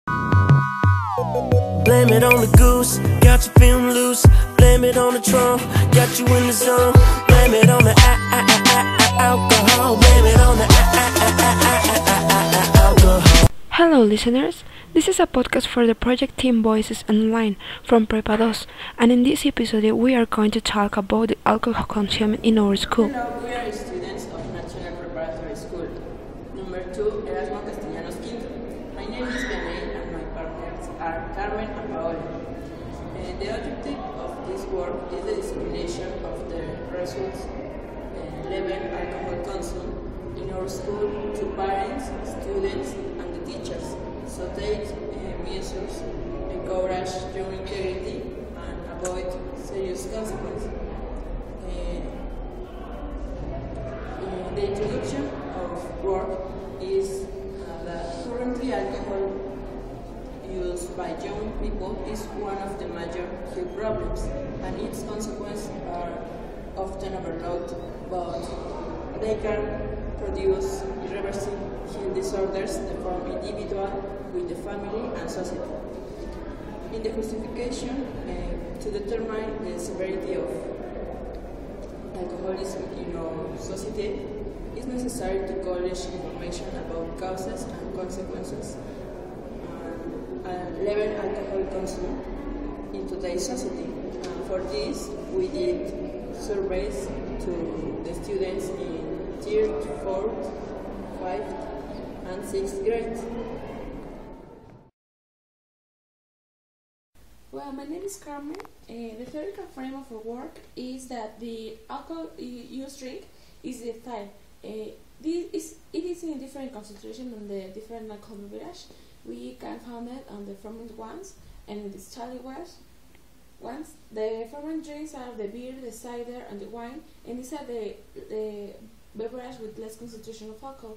Blame it on the goose, got you feeling loose. Blame it on the trunk, got you in the zone. Blame it on the alcohol. Blame it on the alcohol. Hello listeners, this is a podcast for the project Team Voices Online from Prepa 2, and in this episode we are going to talk about the alcohol consumption in our school. Hello, we are students of National Preparatory School, number 2, Erasmo Castellanos Quinto. My name is Benay and my partners are Carmen and Paola. The objective of this work is the dissemination of the results level alcohol consumption in our school to parents, students, and the teachers, so take measures encourage young integrity and avoid serious consequences. The introduction of work is that currently alcohol use by young people is one of the major health problems, and its consequences are often overlooked, but they can produce irreversible health disorders that form individual with the family and society. In the justification to determine the severity of alcoholism in our society, it's necessary to collect information about causes and consequences and level alcohol consumption in today's society. And for this, we did surveys to the students in 3rd, 4th, 5th, and 6th grade. Well, my name is Carmen. The theoretical frame of our work is that the alcohol used drink is ethyl. It is in different concentration on the different alcohol beverage. We can find it on the fermented ones and the distilled ones. The fermented drinks are the beer, the cider, and the wine, and these are the beverage with less concentration of alcohol.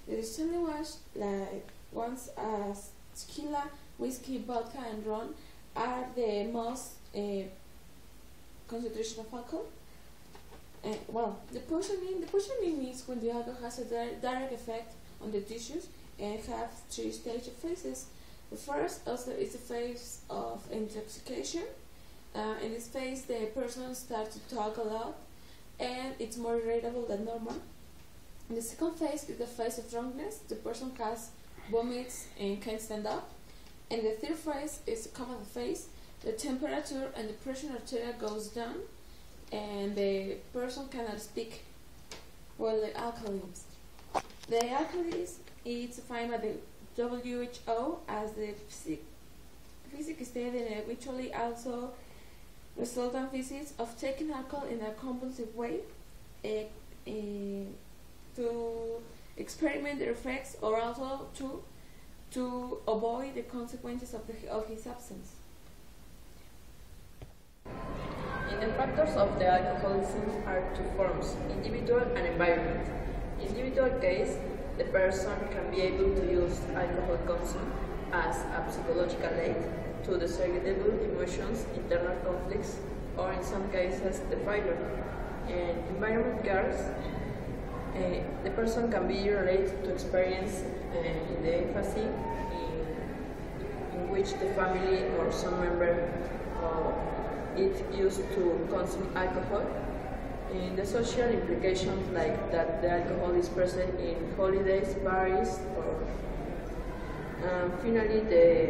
The distilled ones, like ones as tequila, whiskey, vodka, and rum, are the most concentration of alcohol. The poisoning is when the alcohol has a direct effect on the tissues and have 3 stages of phases. The first also is the phase of intoxication. In this phase, the person starts to talk a lot and it's more irritable than normal. In the second phase is the phase of drunkenness. The person has vomits and can't stand up. And the third phase is the common phase. The temperature and the pressure arteria goes down and the person cannot speak. Well, the alcoholism. The alcoholism is defined by the WHO as the physical state and eventually also resultant physics of taking alcohol in a compulsive way to experiment the effects or also to avoid the consequences of his absence. In the factors of the alcoholism are 2 forms, individual and environment. In individual case, the person can be able to use alcohol consumption as a psychological aid to disagreeable emotions, internal conflicts, or in some cases, the failure. In environment cases, the person can be related to experience in the empathy in which the family or some member it used to consume alcohol. In the social implications, like that the alcohol is present in holidays, parties, or finally the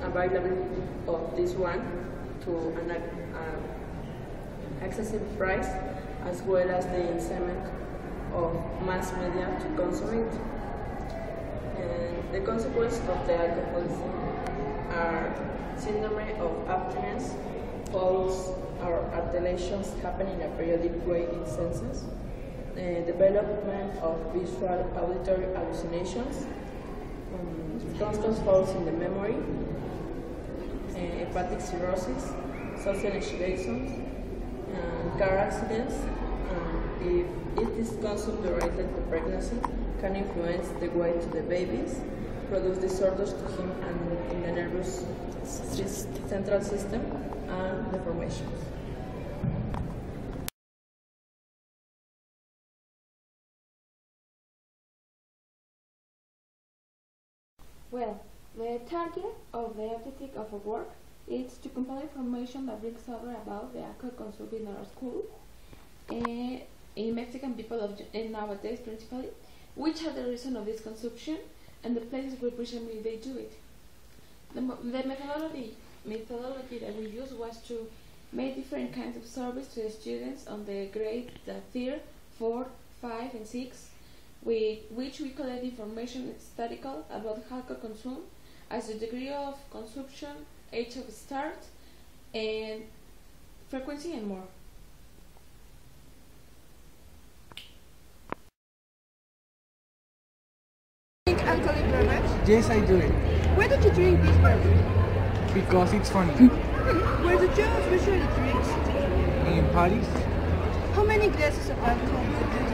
availability of this one to an excessive price, as well as the incitement of mass media to consume it. And the consequences of the alcoholism are syndrome of abstinence, falls or alterations happen in a periodic way in senses, development of visual auditory hallucinations, constant falls in the memory, hepatic cirrhosis, social anxieties, car accidents. If it is consumed during the pregnancy, can influence the weight of the babies, produce disorders to him and in the nervous central system, and deformations. Well, The target of the objective of a work is to compile information that brings over about the alcohol consumed in our school, in Mexican people nowadays principally, which are the reason of this consumption and the places where presumably they do it. The methodology that we used was to make different kinds of surveys to the students on the grades 3, 4, 5, and 6, with which we collect information statistical about alcohol consumed as the degree of consumption, age of start, and frequency, and more. Drink alcoholic beverage? Yes, I do it. Why don't you drink this beverage? Because it's funny. Where do you usually drink? In Paris, How many glasses of alcohol do you drink?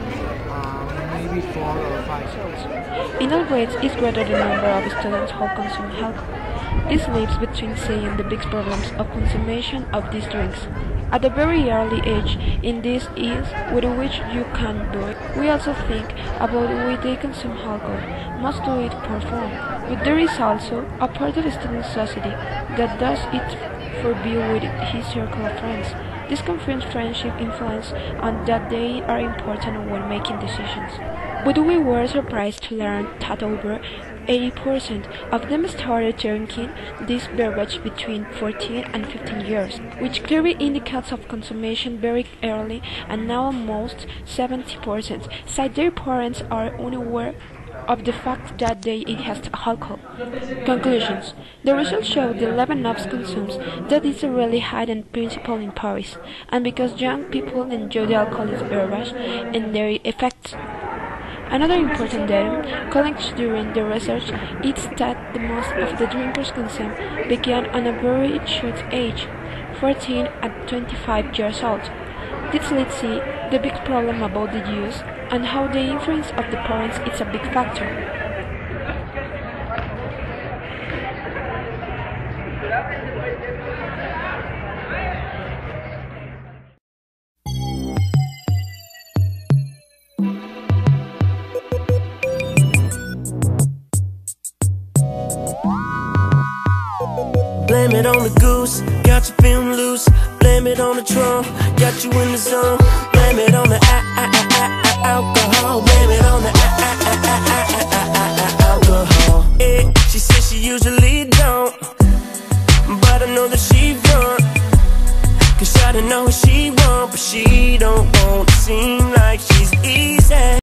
maybe 4 or 5. In all grades is greater the number of students who consume alcohol. This leaves between seeing the big problems of consumption of these drinks. At a very early age, in this is with which you can do it. We also think about why they consume alcohol, must do it for fun. But there is also a part of the student society that does it for be with his circle of friends. This confirms friendship influence and that they are important when making decisions. But we were surprised to learn that over 80% of them started drinking this beverage between 14 and 15 years, which clearly indicates of consumption very early, and now almost 70% cite their parents are unaware of the fact that they ingest alcohol. Conclusions. The results show the level of consumes that is a really hidden principle in Paris, and because young people enjoy the alcoholic beverage and their effects. Another important data collected during the research is that the most of the drinkers consume began on a very short age, 14 and 25 years old. This leads to the big problem about the use and how the influence of the parents is a big factor. Blame it on the goose, got you feeling loose. Blame it on the trunk, got you in the zone. Blame it on the alcohol. Blame it on the